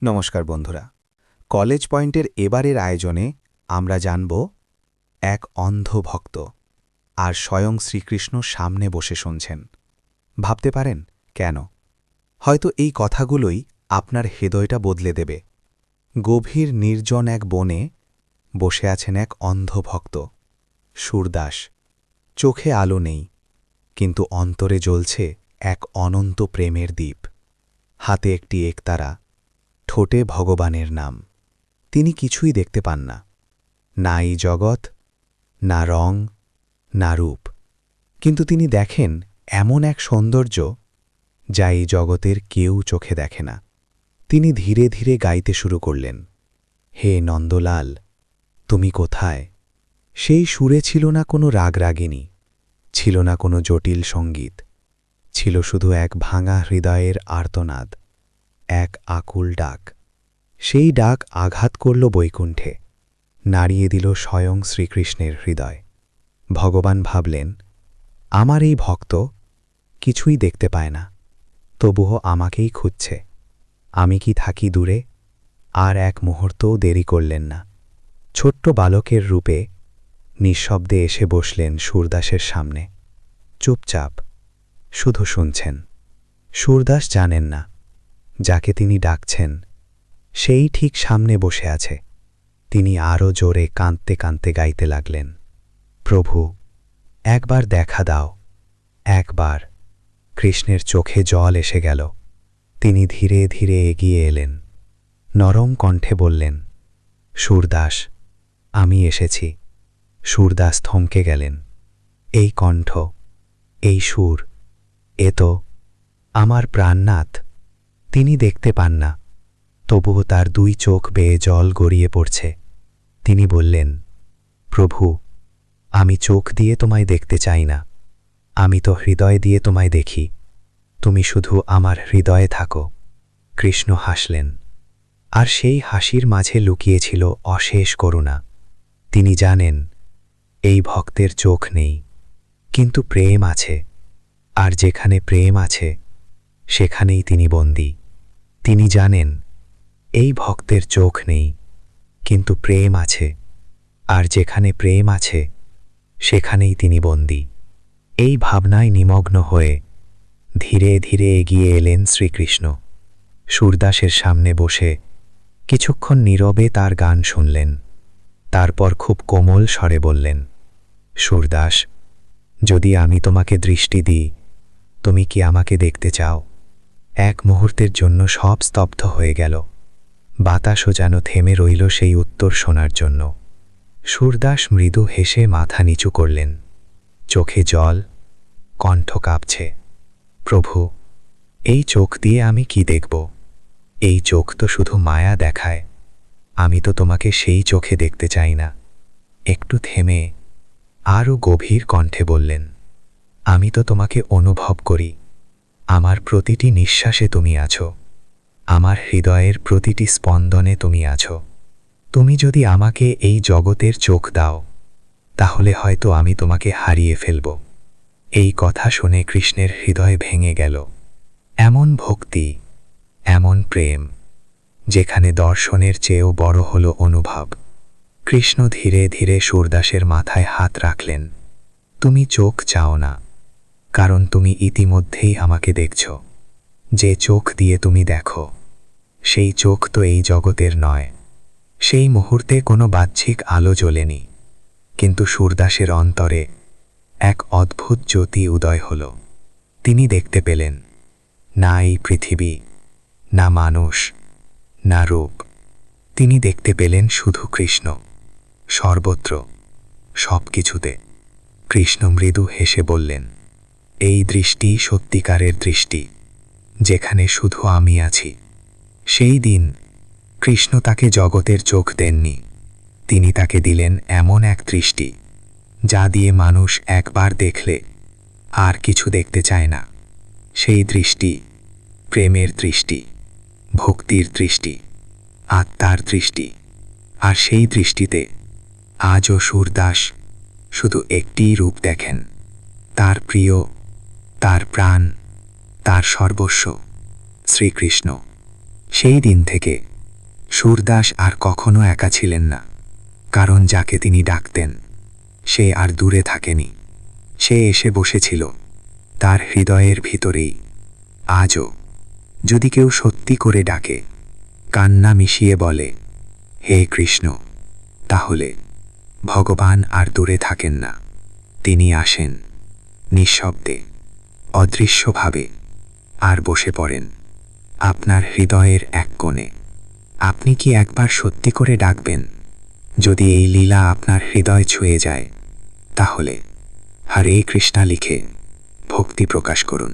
নমস্কার বন্ধুরা, কলেজ পয়েন্টের এবারের আয়োজনে আমরা জানব এক অন্ধ ভক্ত আর স্বয়ং শ্রীকৃষ্ণ সামনে বসে শুনছেন। ভাবতে পারেন কেন? হয়তো এই কথাগুলোই আপনার হৃদয়টা বদলে দেবে। গভীর নির্জন এক বনে বসে আছেন এক অন্ধ ভক্ত, সুরদাস। চোখে আলো নেই, কিন্তু অন্তরে জ্বলছে এক অনন্ত প্রেমের দ্বীপ। হাতে একটি একতারা, ঠোঁটে ভগবানের নাম। তিনি কিছুই দেখতে পান না, না এই জগৎ, না রং, না রূপ, কিন্তু তিনি দেখেন এমন এক সৌন্দর্য যা এই জগতের কেউ চোখে দেখে না। তিনি ধীরে ধীরে গাইতে শুরু করলেন, হে নন্দলাল, তুমি কোথায়? সেই সুরে ছিল না কোনো রাগরাগিনী, ছিল না কোনো জটিল সঙ্গীত, ছিল শুধু এক ভাঙা হৃদয়ের আর্তনাদ, এক আকুল ডাক। সেই ডাক আঘাত করল বৈকুণ্ঠে, নাড়িয়ে দিল স্বয়ং শ্রীকৃষ্ণের হৃদয়। ভগবান ভাবলেন, আমার এই ভক্ত কিছুই দেখতে পায় না, তবুও আমাকেই খুঁজছে। আমি কি থাকি দূরে? আর এক মুহূর্তও দেরি করলেন না। ছোট্ট বালকের রূপে নিঃশব্দে এসে বসলেন সুরদাসের সামনে। চুপচাপ, শুধু শুনছেন। সুরদাস জানেন না, যাকে তিনি ডাকছেন সেই ঠিক সামনে বসে আছে। তিনি আরও জোরে কাঁদতে কাঁদতে গাইতে লাগলেন, প্রভু, একবার দেখা দাও, একবার। কৃষ্ণের চোখে জল এসে গেল। তিনি ধীরে ধীরে এগিয়ে এলেন, নরম কণ্ঠে বললেন, সুরদাস, আমি এসেছি। সুরদাস থমকে গেলেন। এই কণ্ঠ, এই সুর, এ তো আমার প্রাণনাথ। তিনি দেখতে পান না, তবুও তার দুই চোখ বেয়ে জল গড়িয়ে পড়ছে। তিনি বললেন, প্রভু, আমি চোখ দিয়ে তোমায় দেখতে চাই না, আমি তো হৃদয় দিয়ে তোমায় দেখি। তুমি শুধু আমার হৃদয়ে থাকো। কৃষ্ণ হাসলেন, আর সেই হাসির মাঝে লুকিয়েছিল অশেষ করুণা। তিনি জানেন, এই ভক্তের চোখ নেই, কিন্তু প্রেম আছে, আর যেখানে প্রেম আছে সেখানেই তিনি বন্দী। তিনি জানেন, এই ভক্তের চোখ নেই, কিন্তু প্রেম আছে, আর যেখানে প্রেম আছে সেখানেই তিনি বন্দী। এই ভাবনায় নিমগ্ন হয়ে ধীরে ধীরে এগিয়ে এলেন শ্রীকৃষ্ণ। সুরদাসের সামনে বসে কিছুক্ষণ নীরবে তার গান শুনলেন। তারপর খুব কোমল স্বরে বললেন, সুরদাস, যদি আমি তোমাকে দৃষ্টি দিই, তুমি কি আমাকে দেখতে চাও? এক মুহূর্তের জন্য সব স্তব্ধ হয়ে গেল। বাতাসও যেন থেমে রইল সেই উত্তর শোনার জন্য। সুরদাস মৃদু হেসে মাথা নিচু করলেন, চোখে জল, কণ্ঠ কাঁপছে। প্রভু, এই চোখ দিয়ে আমি কি দেখব? এই চোখ তো শুধু মায়া দেখায়। আমি তো তোমাকে সেই চোখে দেখতে চাই না। একটু থেমে আরও গভীর কণ্ঠে বললেন, আমি তো তোমাকে অনুভব করি। আমার প্রতিটি নিঃশ্বাসে তুমি আছো, আমার হৃদয়ের প্রতিটি স্পন্দনে তুমি আছো। তুমি যদি আমাকে এই জগতের চোখ দাও, তাহলে হয়তো আমি তোমাকে হারিয়ে ফেলব। এই কথা শুনে কৃষ্ণের হৃদয় ভেঙে গেল। এমন ভক্তি, এমন প্রেম, যেখানে দর্শনের চেয়েও বড় হল অনুভব। কৃষ্ণ ধীরে ধীরে সুরদাসের মাথায় হাত রাখলেন। তুমি চোখ চাও না, কারণ তুমি ইতিমধ্যেই আমাকে দেখছ। যে চোখ দিয়ে তুমি দেখো, সেই চোখ তো এই জগতের নয়। সেই মুহূর্তে কোনো বাহ্যিক আলো জ্বলেনি, কিন্তু সুরদাসের অন্তরে এক অদ্ভুত জ্যোতি উদয় হল। তিনি দেখতে পেলেন, না এই পৃথিবী, না মানুষ, না রূপ। তিনি দেখতে পেলেন শুধু কৃষ্ণ, সর্বত্র, সব কিছুতে। কৃষ্ণ মৃদু হেসে বললেন, এই দৃষ্টি সত্যিকারের দৃষ্টি, যেখানে শুধু আমি আছি। সেই দিন কৃষ্ণ তাকে জগতের চোখ দেননি, তিনি তাকে দিলেন এমন এক দৃষ্টি, যা দিয়ে মানুষ একবার দেখলে আর কিছু দেখতে চায় না। সেই দৃষ্টি প্রেমের দৃষ্টি, ভক্তির দৃষ্টি, আত্মার দৃষ্টি। আর সেই দৃষ্টিতে আজও সুরদাস শুধু একটিই রূপ দেখেন, তার প্রিয়, তার প্রাণ, তার সর্বস্ব, শ্রীকৃষ্ণ। সেই দিন থেকে সুরদাস আর কখনো একা ছিলেন না, কারণ যাকে তিনি ডাকতেন সে আর দূরে থাকেনি, সে এসে বসেছিল তার হৃদয়ের ভিতরেই। আজও যদি কেউ সত্যি করে ডাকে, কান্না মিশিয়ে বলে, হে কৃষ্ণ, তাহলে ভগবান আর দূরে থাকেন না, তিনি আসেন নিঃশব্দে, অদৃশ্যভাবে, আর বসে পড়েন আপনার হৃদয়ের এক কোণে। আপনি কি একবার সত্যি করে ডাকবেন? যদি এই লীলা আপনার হৃদয় ছুঁয়ে যায়, তাহলে হরে কৃষ্ণা লিখে ভক্তি প্রকাশ করুন।